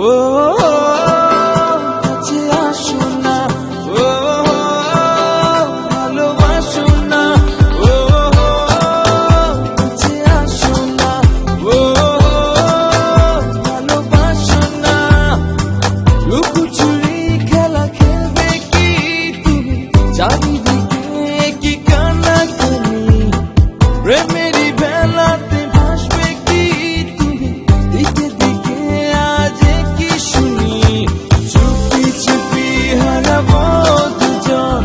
ও কাছে আসো না, ও ভালোবাসো না, ও কাছে আসো না, ও ভালোবাসো না। লুকোচুরি খেলা খেলবে কি তুমি, চারিদিকে কি কান্নাকানি, প্রেমেরই বেলাতে ভাসবে কি তুমি, দিকে দিকে আজ কি শুনি। চুপি চুপি হারাবো দুজন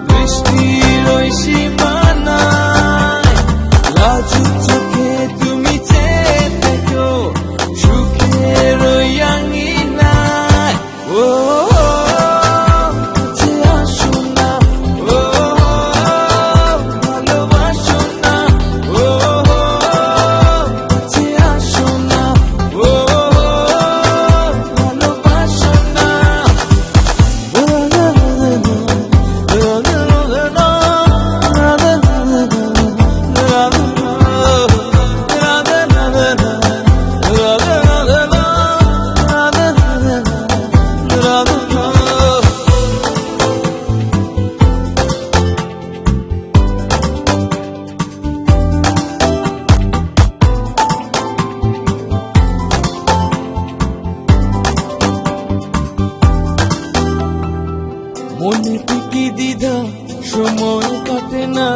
বৃষ্টির ওই সীমানায়, লাজু চোখে তুমি চেয়ে থেকো সুখের ওই আঙিনায়। ও কাছে আসো না, ও ভালোবাসো না, ও কাছে আসো না, ও ভালোবাসো না। মনে কি দ্বিধা, সময় কাটে না,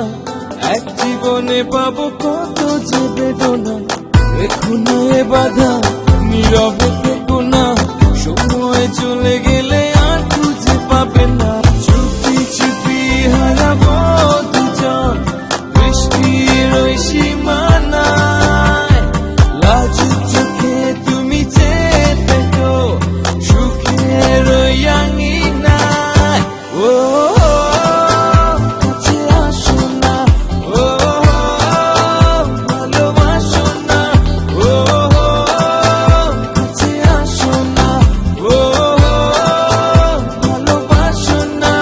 এক জীবনে পাবো কত যে বেদনা। দেখো না এ বাধা, নীরবে থেকো না, সময় চলে গেলে আর খুঁজে পাবে না। চুপি চুপি হারাবো দুজন বৃষ্টির ওই সীমানায়, লাজু চোখে তুমি চেয়ে থেকো সুখের ওই আঙিনায়। ও কাছে আসো না, ও ভালোবাসো না, ও কাছে আসো না, ও ভালোবাসো না।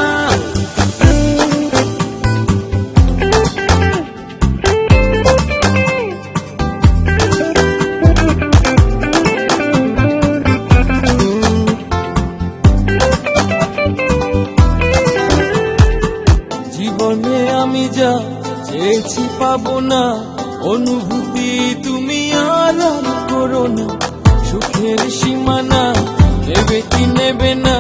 জীবনে আমি যা চেয়েছি পাবো না, অনুভূতি তুমি আর করো না। সুখের সীমানা নেবে কি নেবে না,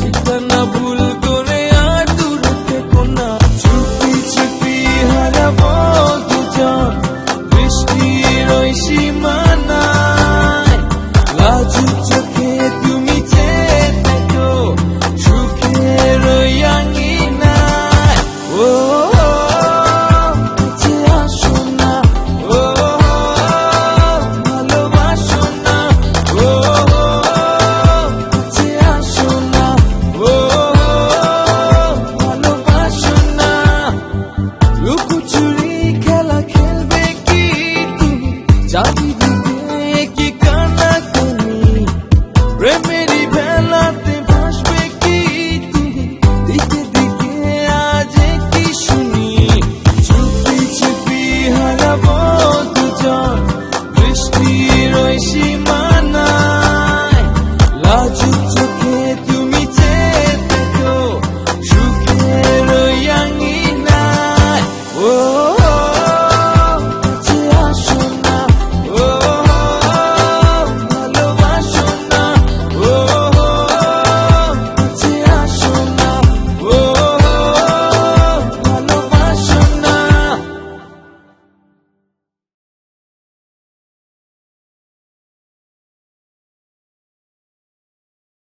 ঠিকানা ভুল করে আর দূরে থেকো না। চুপি চুপি হারাবো দুজন বৃষ্টির ওই সীমানায়, লাজু চোখে তুমি চেয়ে থেকো সুখের ওই আঙিনায়। ও কাছে আসো না, ও ভালোবাসো না, ও কাছে আসো না, ও ভালোবাসো না। লুকোচুরি